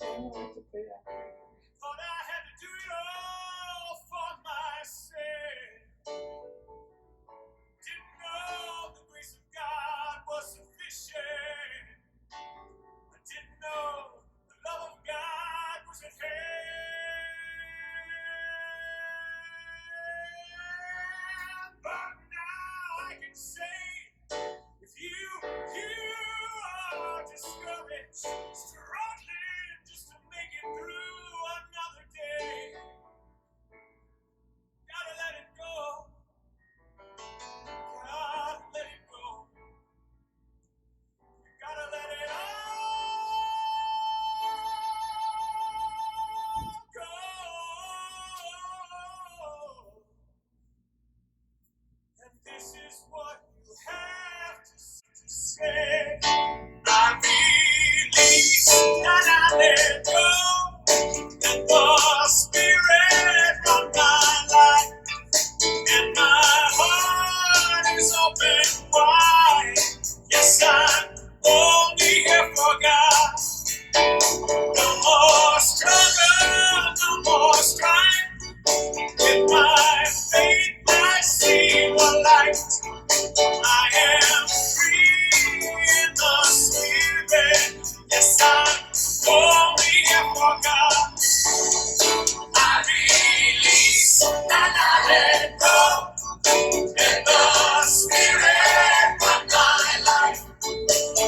Thought I had to do it all for myself. Didn't know the grace of God was sufficient. I didn't know the love of God was at hand. But now I can say, if you are discouraged, struggling just to make it through another day, gotta let it go. Gotta let it go. You gotta let it all go. And this is what you have to say. I release and I let go. And the Spirit run my life. And my heart is open wide. Yes, I'm only here for God. No more struggle, no more strife. With my faith I see the light. I am free in the Spirit. Yes, I'm only here for God. I release and I let go. In the Spirit of my life,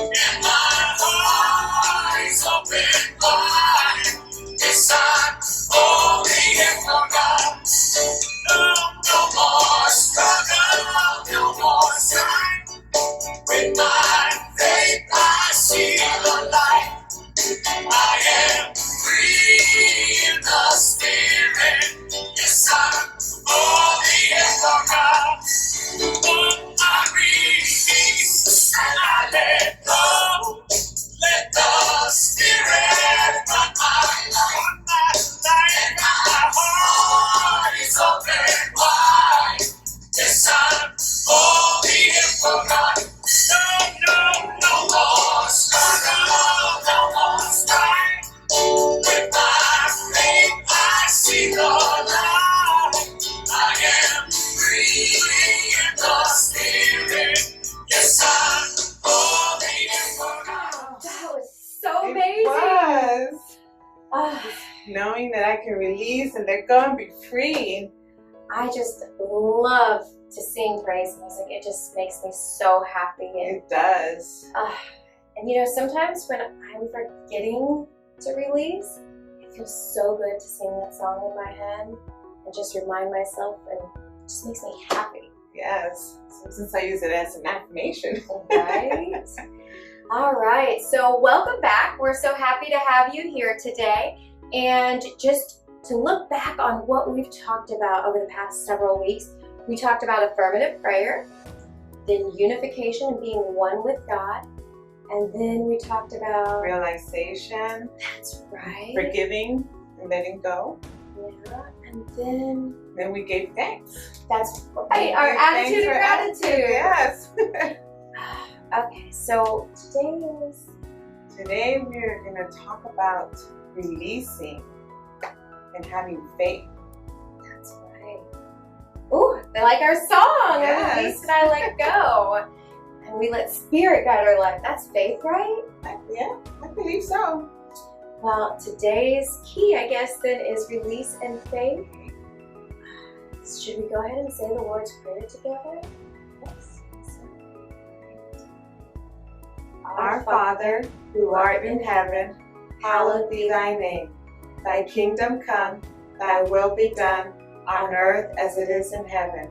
and my heart is open wide. Yes, I'm only here for God. No more struggle, no more strife. With my faith, I see the light. I am free in the Spirit. Yes, I'm only here for God. I release and I let go. Let the Spirit run my life. And my heart is open wide. Yes, I'm only here for God. No more struggle, no more strife. With my faith, I see the light. I am free in the Spirit. Yes, I'm only here for God. That was so amazing. It was. Ah, Knowing that I can release and let go and be free. I just love to sing praise music. It just makes me so happy. And, It does. and you know, sometimes when I'm forgetting to release, it feels so good to sing that song in my head and just remind myself, and it just makes me happy. Yes. So since I use it as an affirmation. Right? All right, so welcome back. We're so happy to have you here today. And just to look back on what we've talked about over the past several weeks, we talked about affirmative prayer, then unification and being one with God, and then we talked about Realization. That's right. Forgiving and letting go. Yeah, and then Then we gave thanks. that's right, our Gave attitude of thanks for gratitude. Yes. Okay, so Today we're going to talk about releasing and having faith. that's right. Ooh, I like our song. Yes. I release and I let go. And we let spirit guide our life. That's faith, right? Yeah, I believe so. Well, today's key, I guess, then is release and faith. Should we go ahead and say the Lord's Prayer together? Yes. Our Father, who art in heaven, hallowed be thy name. Thy kingdom come, thy will be done, on earth as it is in heaven.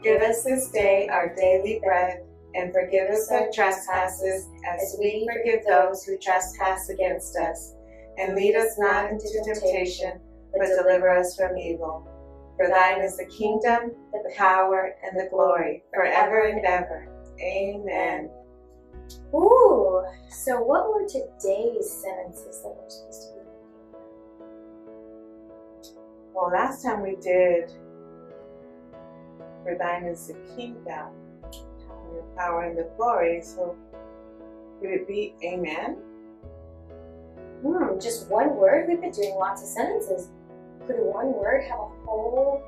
Give us this day our daily bread, and forgive us our trespasses, as we forgive those who trespass against us. And lead us not into temptation, but deliver us from evil. For thine is the kingdom, the power, and the glory, forever and ever. Amen. Ooh, so what were today's sentences that we're supposed to be reading? Well, last time we did, for thine is the kingdom, the power, and the glory. So would it be amen? Just one word? We've been doing lots of sentences. Could one word have a whole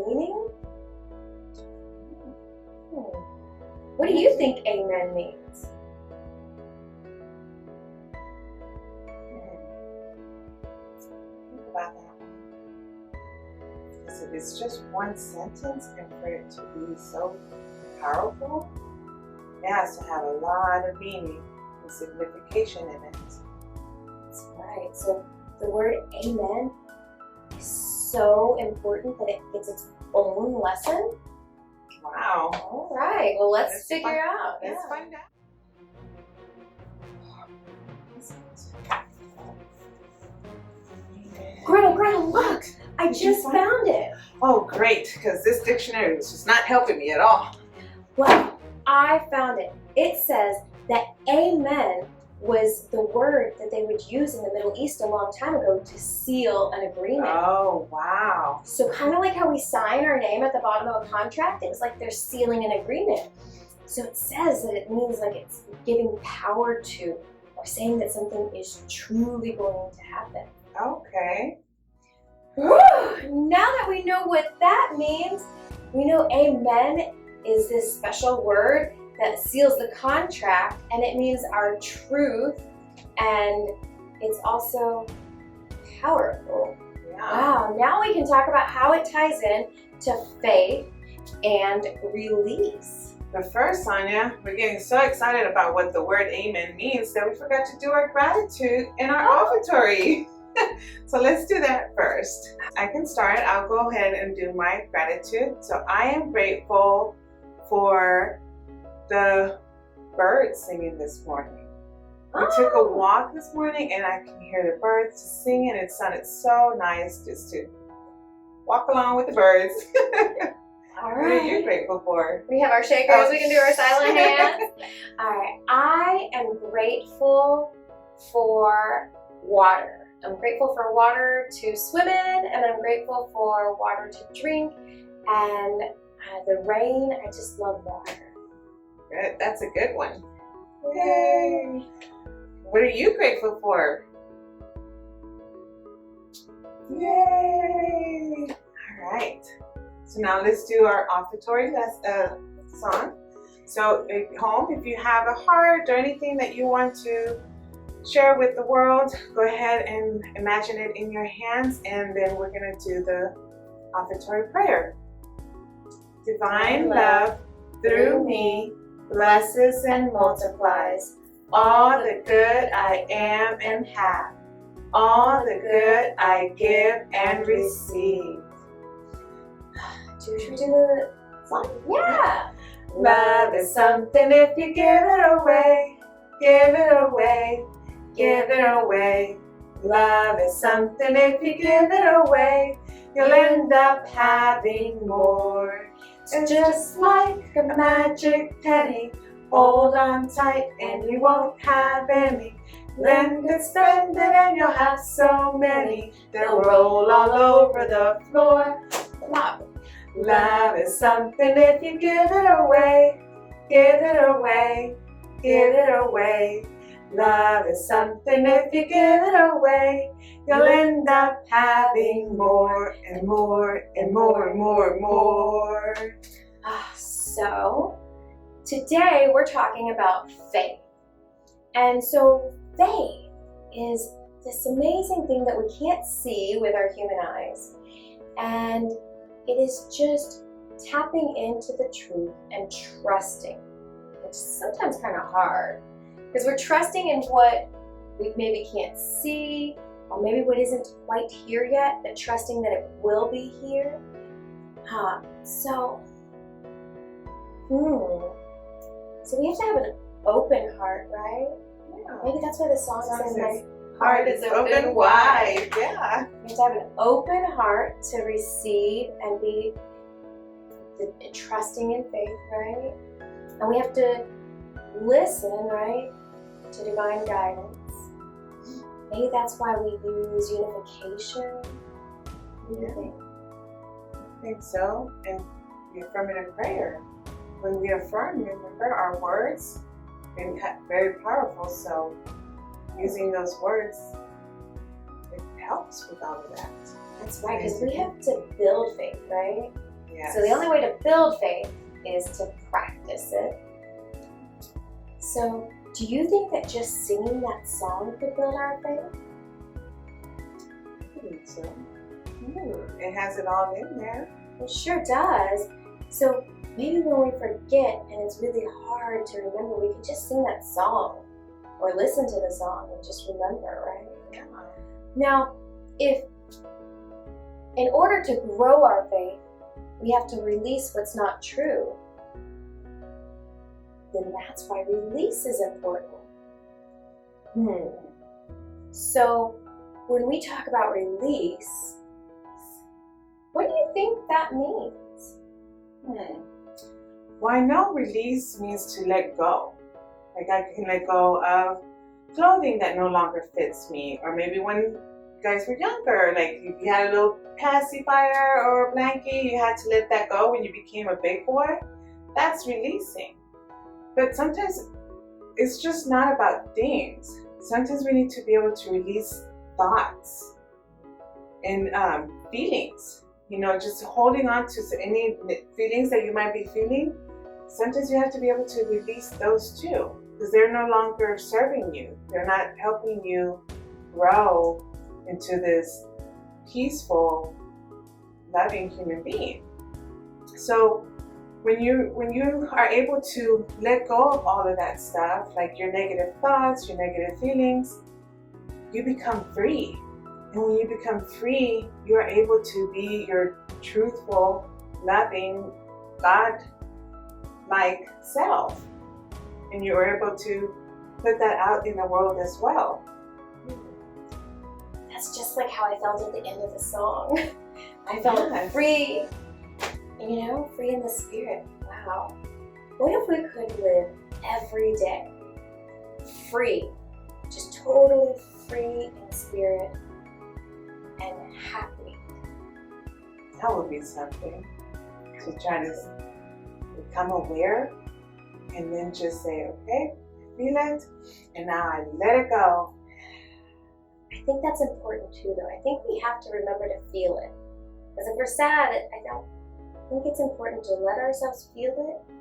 meaning? What do you think amen means? Think about that one. Because if it's just one sentence and for it to be so powerful, it has to have a lot of meaning and signification in it. That's right. So the word amen is so important that it gets its own lesson. Wow. All right. Well, let's figure out. Let's find out. Gretel, look! I Did you just find found it. Oh, great, because this dictionary was just not helping me at all. Well, I found it. It says that amen was the word that they would use in the Middle East a long time ago to seal an agreement. Oh, wow. So kind of like how we sign our name at the bottom of a contract, it was like they're sealing an agreement. So it says that it means like it's giving power to, or saying that something is truly going to happen. Okay. Woo! Now that we know what that means, we know amen is this special word that seals the contract, and it means our truth, and it's also powerful. Yeah. Wow, now we can talk about how it ties in to faith and release. But first, Sonia, we're getting so excited about what the word amen means that we forgot to do our gratitude in our offertory. So let's do that first. I can start. I'll go ahead and do my gratitude. So I am grateful for the birds singing this morning. We took a walk this morning and I can hear the birds singing. It sounded so nice just to walk along with the birds. All What are you grateful for? We have our shakers. We can do our silent hands. All right. I am grateful for water. I'm grateful for water to swim in, and I'm grateful for water to drink, and the rain. I just love water. Good. That's a good one. Yay! What are you grateful for? Yay! All right. So now let's do our offertory song. So at home, if you have a heart or anything that you want to share with the world, go ahead and imagine it in your hands, and then we're going to do the offertory prayer. Divine love through me blesses and multiplies all the good I am and have, all the good I give and receive. Should we do the song? Yeah. Love is something if you give it away, give it away, give it away. Love is something if you give it away, you'll end up having more. It's just like a magic penny, hold on tight and you won't have any. Lend it, spend it, and you'll have so many, they'll roll all over the floor. Love is something if you give it away, give it away, give it away. Love is something if you give it away, you'll end up having more and more and more and more and more. So today we're talking about faith. And so faith is this amazing thing that we can't see with our human eyes. And it is just tapping into the truth and trusting, which is sometimes kind of hard because we're trusting in what we maybe can't see, or maybe what isn't quite here yet, but trusting that it will be here. So we have to have an open heart, right? Yeah. Maybe that's why the song says my Heart is open wide. Yeah. We have to have an open heart to receive and be trusting in faith, right? And we have to listen, right, to divine guidance. Maybe that's why we use unification. What do you think? I think so. And the affirmative prayer. When we affirm, remember our words are very powerful. So using those words helps with all of that. That's right, because we have to build faith, right? Yes. So the only way to build faith is to practice it. So do you think that just singing that song could build our faith? I think so. It has it all in there. It sure does. So maybe when we forget and it's really hard to remember, we could just sing that song or listen to the song and just remember, right? Yeah. Now, if in order to grow our faith, we have to release what's not true, then that's why release is important. So when we talk about release, what do you think that means? Well, I know release means to let go. Like I can let go of clothing that no longer fits me. Or maybe when you guys were younger, like if you had a little pacifier or a blanket, you had to let that go when you became a big boy. That's releasing. But sometimes it's just not about things. Sometimes we need to be able to release thoughts and feelings. You know, just holding on to any feelings that you might be feeling. Sometimes you have to be able to release those too, because they're no longer serving you. They're not helping you grow into this peaceful, loving human being. So when you are able to let go of all of that stuff, like your negative thoughts, your negative feelings, you become free. And when you become free, you are able to be your truthful, loving, God-like self. And you are able to put that out in the world as well. That's just like how I felt at the end of the song. I felt free, free in the spirit. Wow. What if we could live every day free, just totally free in spirit and happy? That would be something. To try to become aware and then just say, okay, I feel it, and now I let it go. I think that's important too, though. I think we have to remember to feel it. Because if we're sad, I think it's important to let ourselves feel it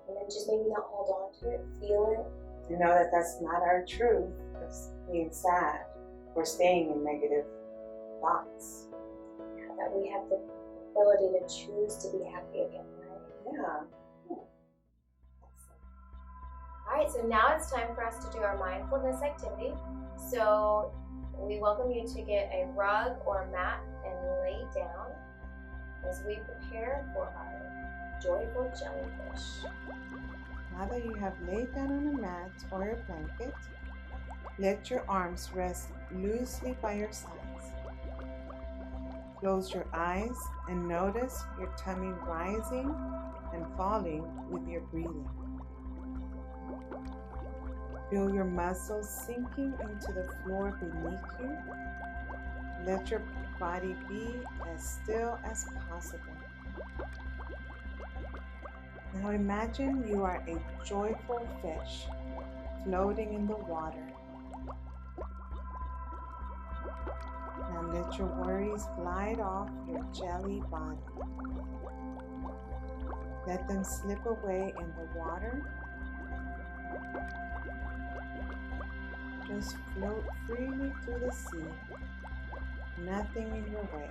and then just maybe not hold on to it, feel it. You know that that's not our truth, it's being sad or staying in negative thoughts. Yeah, that we have the ability to choose to be happy again, right? Yeah. All right, so now it's time for us to do our mindfulness activity. So we welcome you to get a rug or a mat and lay down as we prepare for our joyful jellyfish. Now that you have laid down on a mat or a blanket, let your arms rest loosely by your sides. Close your eyes and notice your tummy rising and falling with your breathing. Feel your muscles sinking into the floor beneath you. Let your body be as still as possible. Now imagine you are a joyful fish floating in the water. Now let your worries glide off your jelly body. Let them slip away in the water. Just float freely through the sea. Nothing in your way.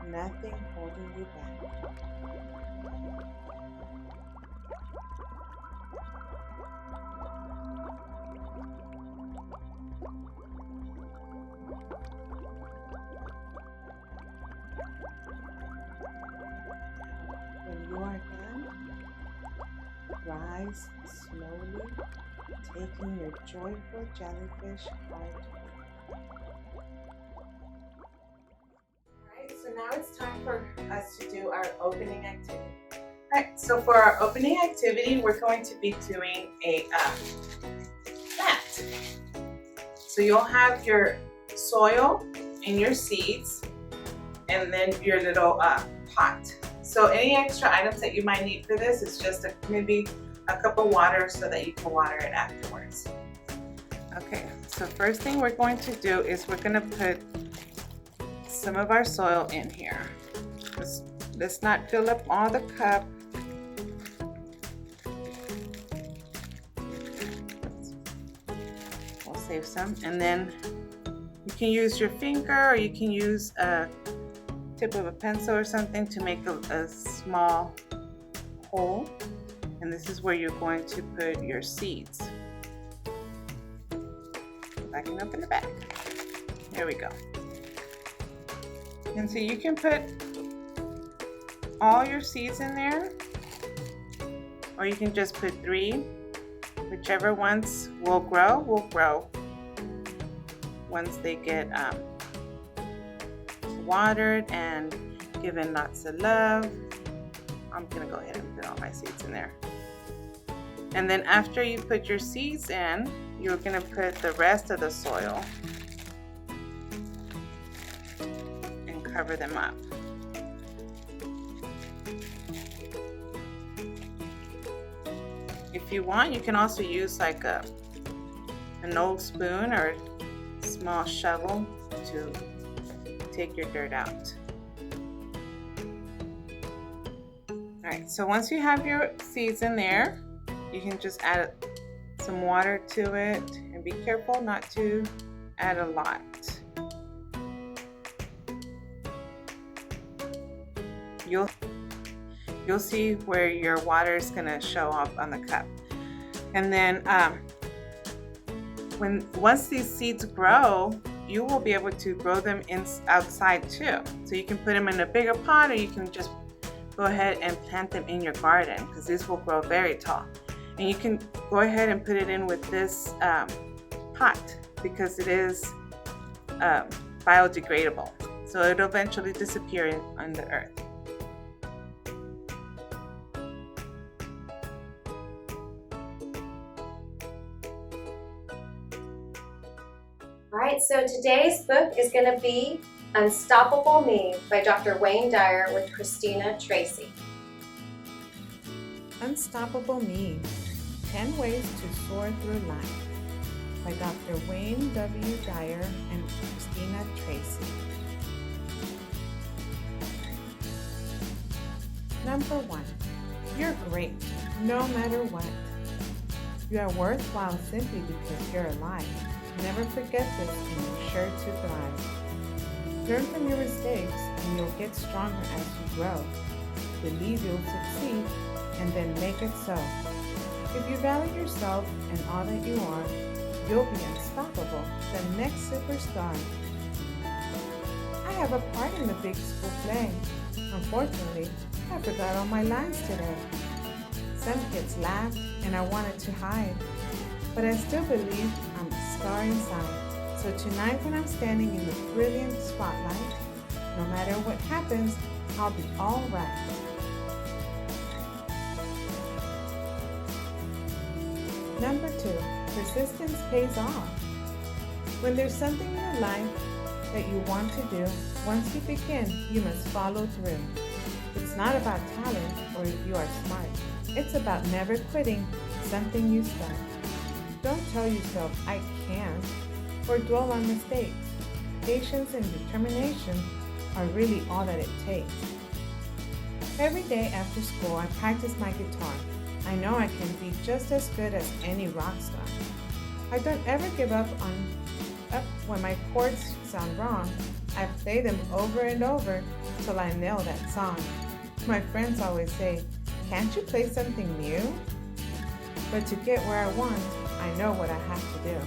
Nothing holding you back. When you are done, rise slowly, taking your joyful jellyfish heart. Alright, so now it's time for us to do our opening activity. Alright, so for our opening activity, we're going to be doing a plant. So you'll have your soil and your seeds, and then your little pot. So any extra items that you might need for this is just maybe a cup of water so that you can water it afterwards. Okay, So first thing we're going to do is we're going to put some of our soil in here. Let's not fill up all the cup. We'll save some, and then you can use your finger or you can use a tip of a pencil or something to make a small hole, and this is where you're going to put your seeds. I can open the back. There we go. And so you can put all your seeds in there, or you can just put 3. Whichever ones will grow once they get watered and given lots of love. I'm gonna go ahead and put all my seeds in there. And then after you put your seeds in, you're gonna put the rest of the soil and cover them up. If you want, you can also use like an old spoon or a small shovel to take your dirt out. Alright, so once you have your seeds in there, you can just add some water to it, and be careful not to add a lot. You'll see where your water is going to show up on the cup. And then once these seeds grow, you will be able to grow them outside too. So you can put them in a bigger pot, or you can just go ahead and plant them in your garden, because these will grow very tall. And you can go ahead and put it in with this pot, because it is biodegradable. So it'll eventually disappear on the earth. All right, so today's book is going to be Unstoppable Me by Dr. Wayne Dyer with Kristina Tracy. Unstoppable Me, 10 Ways to Soar Through Life by Dr. Wayne W. Dyer and Kristina Tracy. Number 1. You're great, no matter what. You are worthwhile simply because you're alive. Never forget this, and you're sure to thrive. Learn from your mistakes, and you'll get stronger as you grow. Believe you'll succeed, and then make it so. If you value yourself and all that you are, you'll be unstoppable, the next superstar. I have a part in the big school play. Unfortunately, I forgot all my lines today. Some kids laughed, and I wanted to hide. But I still believe I'm a star inside. So tonight when I'm standing in the brilliant spotlight, no matter what happens, I'll be all right. Number 2, persistence pays off. When there's something in your life that you want to do, once you begin, you must follow through. It's not about talent or if you are smart. It's about never quitting something you start. Don't tell yourself, I can't, or dwell on mistakes. Patience and determination are really all that it takes. Every day after school, I practice my guitar. I know I can be just as good as any rock star. I don't ever give up when my chords sound wrong. I play them over and over till I nail that song. My friends always say, can't you play something new? But to get where I want, I know what I have to do.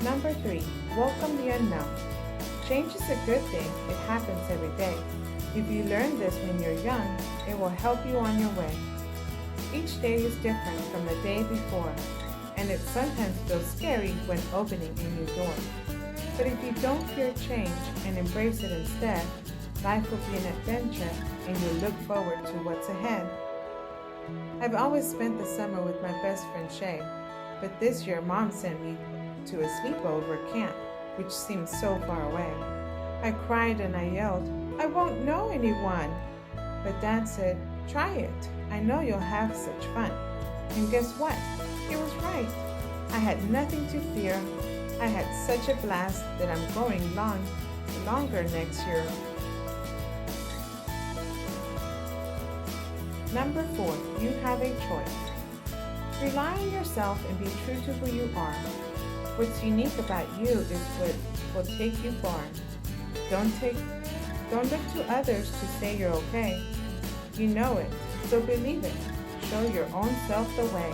Number 3, welcome the unknown. Change is a good thing. It happens every day. If you learn this when you're young, it will help you on your way. Each day is different from the day before, and it sometimes feels scary when opening a new door. But if you don't fear change and embrace it instead, life will be an adventure and you'll look forward to what's ahead. I've always spent the summer with my best friend Shay, but this year Mom sent me to a sleepover camp, which seemed so far away. I cried and I yelled, I won't know anyone. But Dad said, try it. I know you'll have such fun. And guess what? He was right. I had nothing to fear. I had such a blast that I'm going longer next year. Number 4, you have a choice. Rely on yourself and be true to who you are. What's unique about you is what will take you far. Don't look to others to say you're okay. You know it, so believe it. Show your own self the way.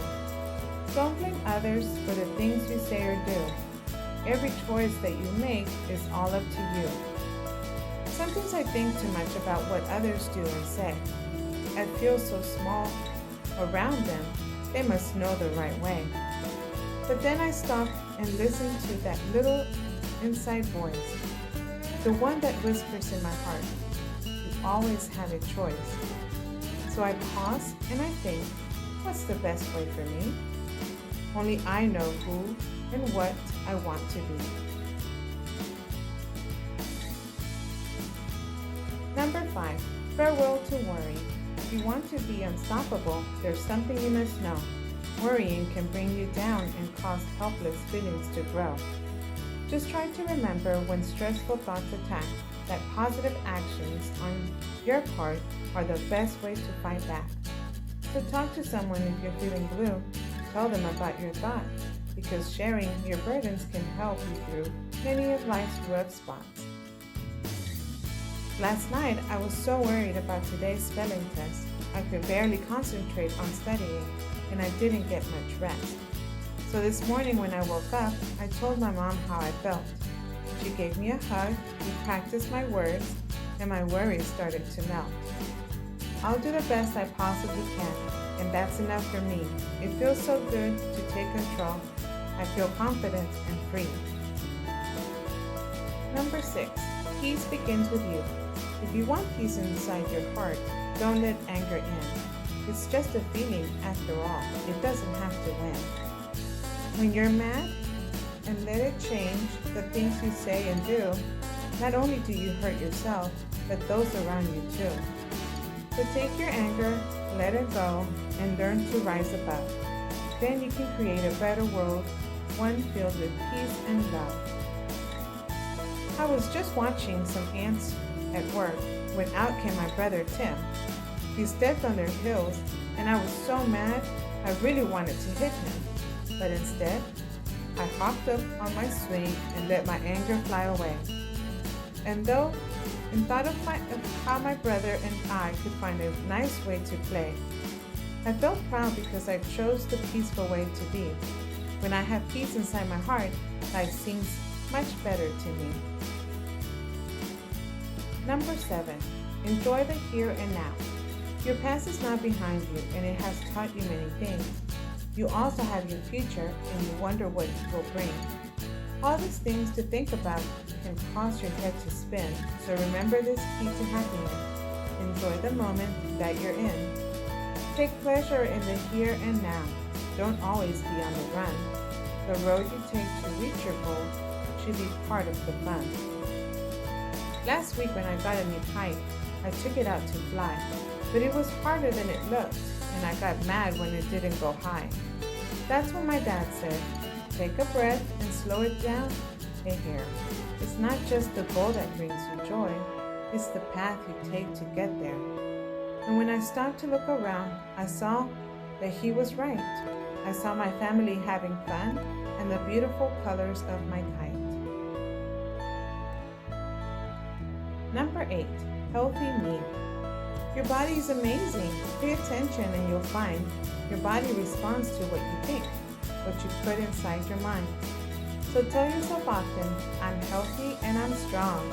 Don't blame others for the things you say or do. Every choice that you make is all up to you. Sometimes I think too much about what others do and say. I feel so small around them. They must know the right way. But then I stop and listen to that little inside voice, the one that whispers in my heart. You always have a choice. So I pause and I think, what's the best way for me? Only I know who and what I want to be. Number 5, farewell to worry. If you want to be unstoppable, there's something you must know. Worrying can bring you down and cause helpless feelings to grow. Just try to remember when stressful thoughts attack that positive actions on your part are the best way to fight back. So talk to someone if you're feeling blue. Tell them about your thoughts, because sharing your burdens can help you through many of life's rough spots. Last night, I was so worried about today's spelling test. I could barely concentrate on studying, and I didn't get much rest. So this morning when I woke up, I told my mom how I felt. She gave me a hug, we practiced my words, and my worries started to melt. I'll do the best I possibly can, and that's enough for me. It feels so good to take control. I feel confident and free. Number 6, peace begins with you. If you want peace inside your heart, don't let anger in. It's just a feeling after all. It doesn't have to win. When you're mad and let it change the things you say and do, not only do you hurt yourself, but those around you too. So take your anger, let it go, and learn to rise above. Then you can create a better world, one filled with peace and love. I was just watching some ants at work when out came my brother Tim. He stepped on their heels, and I was so mad I really wanted to hit him. But instead, I hopped up on my swing and let my anger fly away. And thought of how my brother and I could find a nice way to play. I felt proud because I chose the peaceful way to be. When I have peace inside my heart, life seems much better to me. Number 7, enjoy the here and now. Your past is not behind you, and it has taught you many things. You also have your future, and you wonder what it will bring. All these things to think about can cause your head to spin, so remember this key to happiness. Enjoy the moment that you're in. Take pleasure in the here and now. Don't always be on the run. The road you take to reach your goal should be part of the fun. Last week when I got a new kite, I took it out to fly, but it was harder than it looked, and I got mad when it didn't go high. That's when my dad said, take a breath and slow it down a hair. It's not just the goal that brings you joy, it's the path you take to get there. And when I stopped to look around, I saw that he was right. I saw my family having fun and the beautiful colors of my kite. Number 8, healthy me. Your body is amazing. Pay attention and you'll find your body responds to what you think, what you put inside your mind. So tell yourself often, I'm healthy and I'm strong.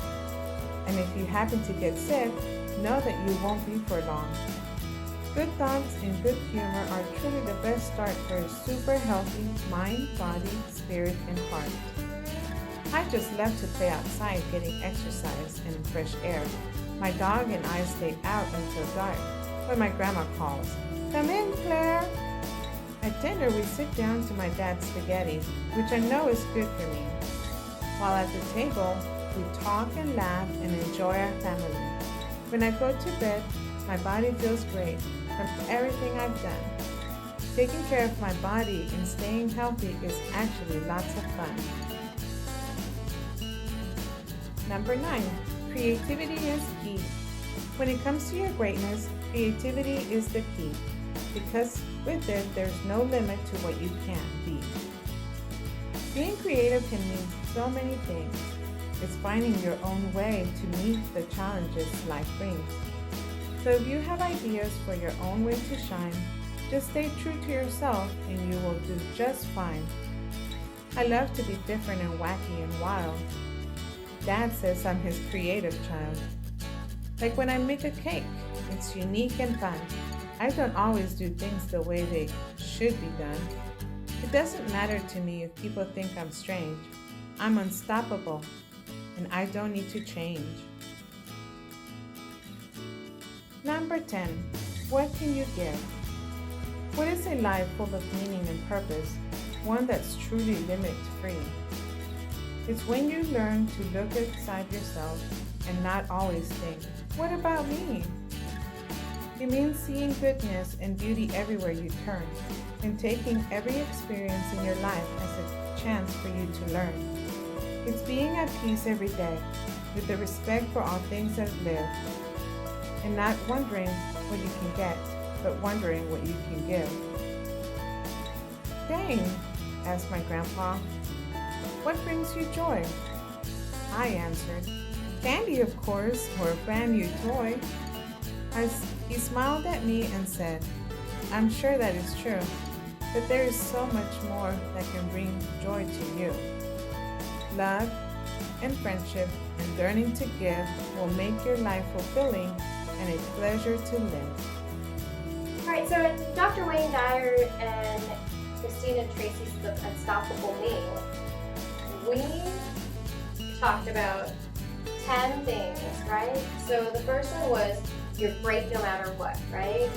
And if you happen to get sick, know that you won't be for long. Good thoughts and good humor are truly the best start for a super healthy mind, body, spirit, and heart. I just love to play outside getting exercise and fresh air. My dog and I stay out until dark when my grandma calls, come in, Claire. At dinner, we sit down to my dad's spaghetti, which I know is good for me. While at the table, we talk and laugh and enjoy our family. When I go to bed, my body feels great from everything I've done. Taking care of my body and staying healthy is actually lots of fun. Number 9, creativity is key. When it comes to your greatness, creativity is the key, because with it, there's no limit to what you can be. Being creative can mean so many things. It's finding your own way to meet the challenges life brings. So if you have ideas for your own way to shine, just stay true to yourself and you will do just fine. I love to be different and wacky and wild. Dad says I'm his creative child. Like when I make a cake, it's unique and fun. I don't always do things the way they should be done. It doesn't matter to me if people think I'm strange. I'm unstoppable, and I don't need to change. Number 10, what can you give? What is a life full of meaning and purpose, one that's truly limit-free? It's when you learn to look inside yourself and not always think, what about me? It means seeing goodness and beauty everywhere you turn, and taking every experience in your life as a chance for you to learn. It's being at peace every day, with the respect for all things that live, and not wondering what you can get, but wondering what you can give. Dang, asked my grandpa, what brings you joy? I answered, candy of course, or a brand new toy. He smiled at me and said, I'm sure that is true, but there is so much more that can bring joy to you. Love and friendship and learning to give will make your life fulfilling and a pleasure to live. Alright, so in Dr. Wayne Dyer and Kristina Tracy's book, Unstoppable Me, we talked about 10 things, right? So the first one was you're great no matter what, right?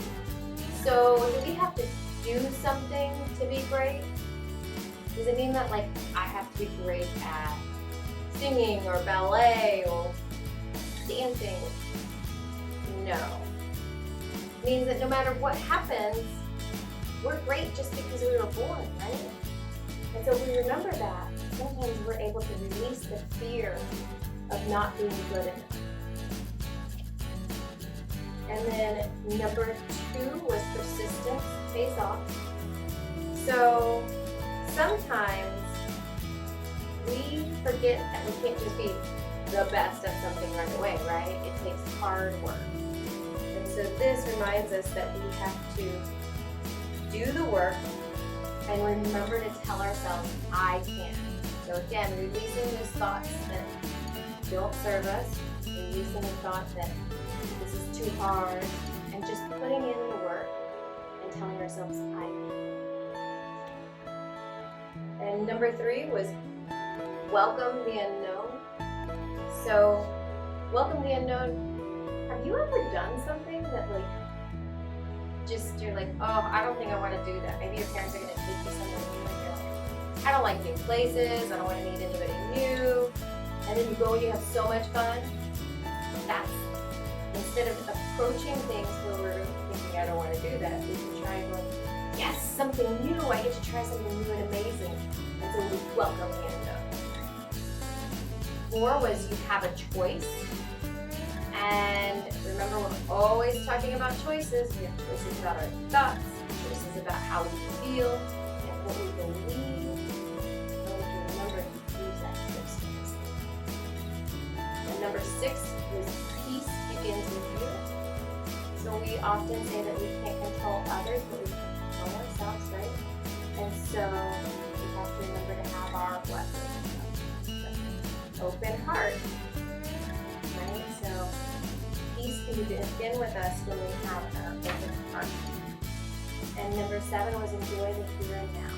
So do we have to do something to be great? Does it mean that like I have to be great at singing or ballet or dancing? No. It means that no matter what happens, we're great just because we were born, right? And so if we remember that, sometimes we're able to release the fear of not being good enough. And then number 2 was persistence pays off. So sometimes we forget that we can't just be the best at something right away, right? It takes hard work. And so this reminds us that we have to do the work and remember to tell ourselves, I can. So again, releasing those thoughts that don't serve us, releasing the thought that this is too hard, and just putting in the work and telling ourselves, I can. And number 3 was welcome the unknown. So, welcome the unknown. Have you ever done something that you're like, oh, I don't think I want to do that. Maybe your parents are going to take you somewhere new and you're like, I don't like new places, I don't want to meet anybody new. And then you go and you have so much fun. That's, instead of approaching things where we're thinking, I don't want to do that, we can try and go, yes, something new, I get to try something new and amazing. And so we welcome the unknown. 4 was you have a choice. And remember, we're always talking about choices. We have choices about our thoughts, choices about how we feel, and what we believe. And we can remember to use that choice for this thing. And number 6 was peace begins with you. So we often say that we can't control others, but we can control ourselves, right? And so we have to remember to have our what? Open heart. Right? So peace can begin with us when we have our open heart. And number 7 was enjoy the here and now.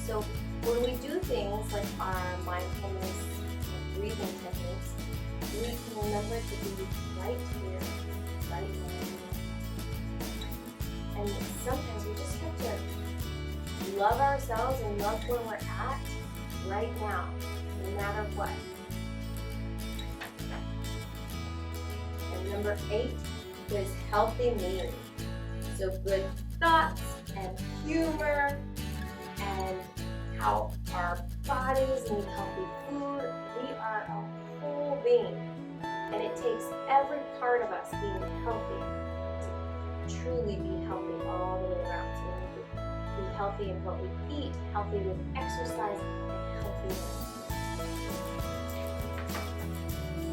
So when we do things like our mindfulness and breathing techniques, we can remember to be right here, right now. And sometimes we just have to love ourselves and love where we're at right now, no matter what. And number 8 was healthy me. So good thoughts, and humor and how our bodies need healthy food. We are a whole being, and it takes every part of us being healthy to truly be healthy all the way around. So we need to be healthy in what we eat, healthy with exercise, and healthy with.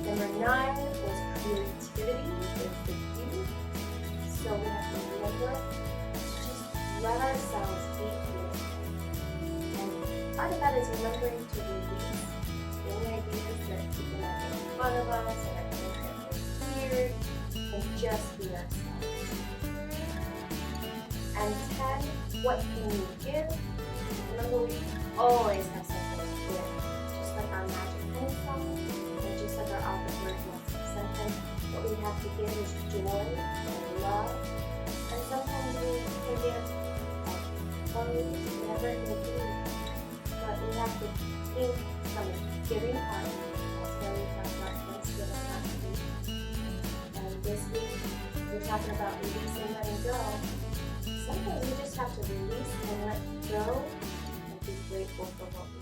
Number 9 was creativity is the key. So we have to remember to just let ourselves be creative. And part of that is remembering to release any ideas that people might make fun of us and are think that we're weird, and just be ourselves. And 10, what can we give? Remember, we always have something to give, just like our magic pencil, and just like our author word lesson. Sometimes what we have to give is joy and love, and sometimes we can give clothes, whatever it may be. But we have to think from a giving heart. That's why we talked about Thanksgiving last week. And this week, we're talking about releasing, letting go. Sometimes we just have to release and let go and be grateful for what we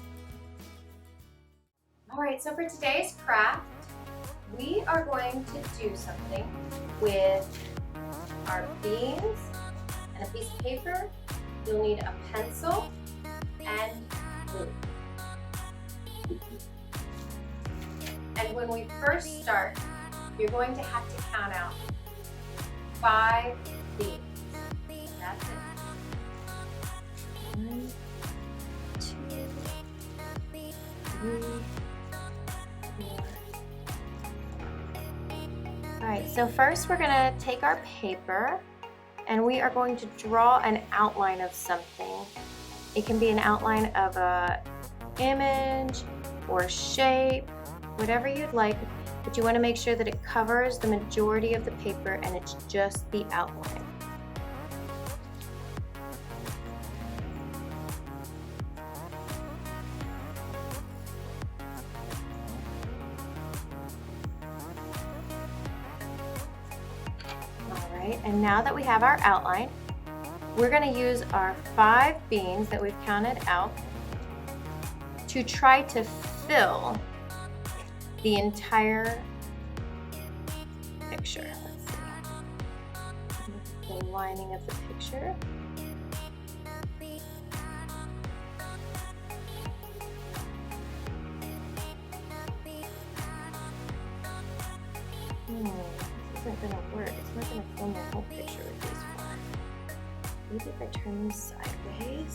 have. All right, so for today's craft, we are going to do something with our beans and a piece of paper. You'll need a pencil and glue. And when we first start, you're going to have to count out 5 beans. That's it. 1, 2, 3, 4. All right, so first we're gonna take our paper and we are going to draw an outline of something. It can be an outline of a image or shape, whatever you'd like, but you want to make sure that it covers the majority of the paper and it's just the outline. All right, and now that we have our outline, we're going to use our 5 beans that we've counted out to try to fill the entire picture. Let's see. The lining of the picture. This isn't going to work. It's not going to fill my whole picture with these 4. Maybe if I turn these sideways.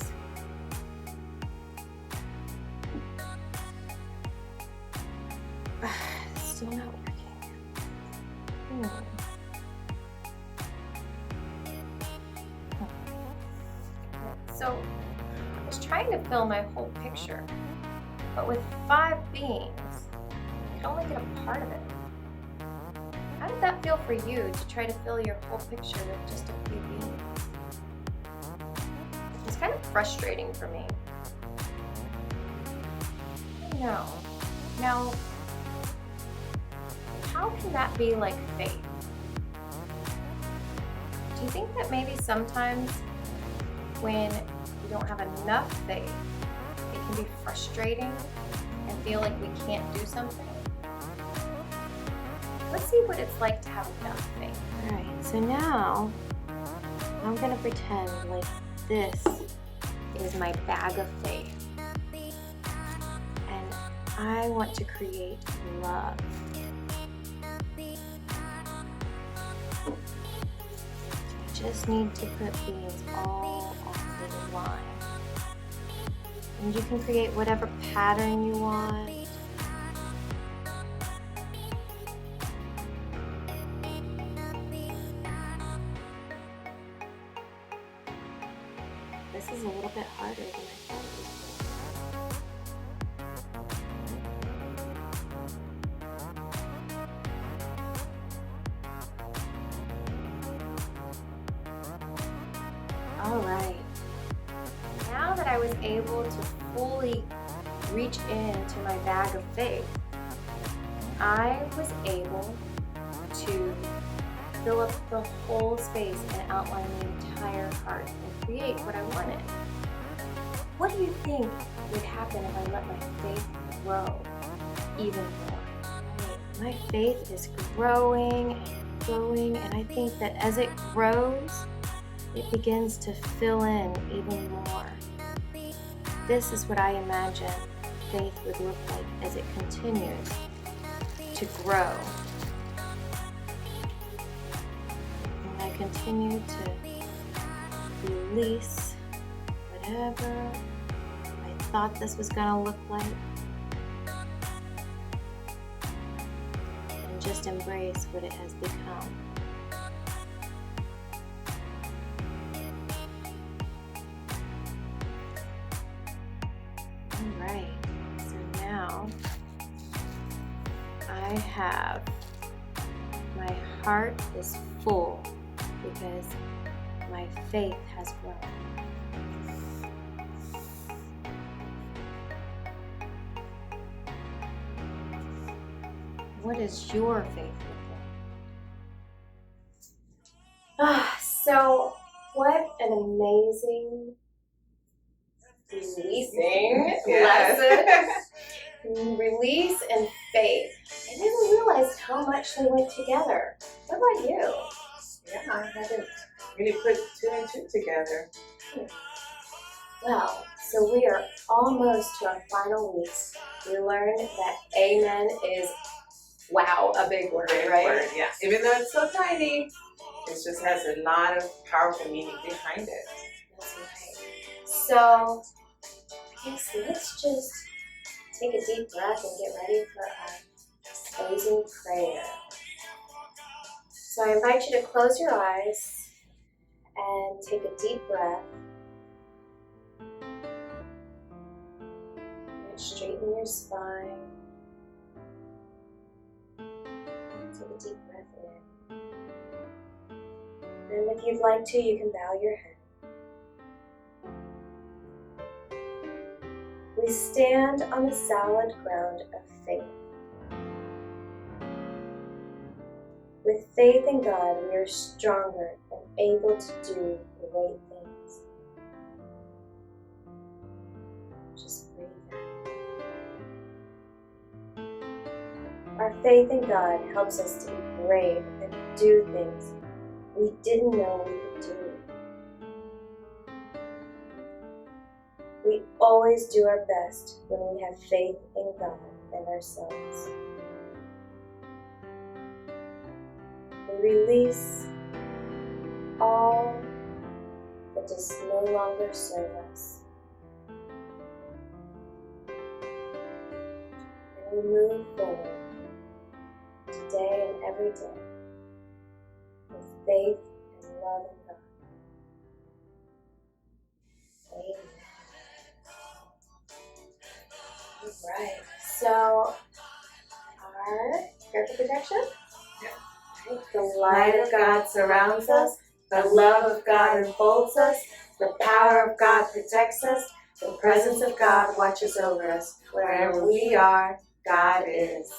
Still not working. So I was trying to fill my whole picture, but with 5 beans, I can only get a part of it. How did that feel for you to try to fill your whole picture with just a few beans? It's kind of frustrating for me. No. Now, how can that be like faith? Do you think that maybe sometimes when you don't have enough faith, it can be frustrating and feel like we can't do something? Let's see what it's like to have enough faith. All right, so now I'm gonna pretend like this is my bag of faith. And I want to create love. Just need to put beans all over the line. And you can create whatever pattern you want. This is a little bit harder than I thought it was. All right, now that I was able to fully reach into my bag of faith, I was able to fill up the whole space and outline the entire heart and create what I wanted. What do you think would happen if I let my faith grow even more? My faith is growing and growing, and I think that as it grows, it begins to fill in even more. This is what I imagine faith would look like as it continues to grow. And I continue to release whatever I thought this was going to look like, and just embrace what it has become. Alright, so now I have, my heart is full because my faith has grown. What is your faith like? So what an amazing releasing lesson. Release and faith. I never realized how much they went together. What about you? Yeah, I haven't really put two and two together. Well, so we are almost to our final weeks. We learned that amen is, wow, a big word, right? Word, yeah. Even though it's so tiny, it just has a lot of powerful meaning behind it. That's right. So, I guess let's just take a deep breath and get ready for our closing prayer. So I invite you to close your eyes and take a deep breath. And straighten your spine. Take a deep breath in. And if you'd like to, you can bow your head. We stand on the solid ground of faith. With faith in God, we are stronger and able to do great things. Just breathe out. Our faith in God helps us to be brave and do things we didn't know we could do. We always do our best when we have faith in God and ourselves. We release all that does no longer serve us. And we move forward today and every day with faith and love in God. Amen. Alright, so our prayer for protection? The light of God surrounds us, the love of God enfolds us, the power of God protects us, the presence of God watches over us. Wherever we are, God is.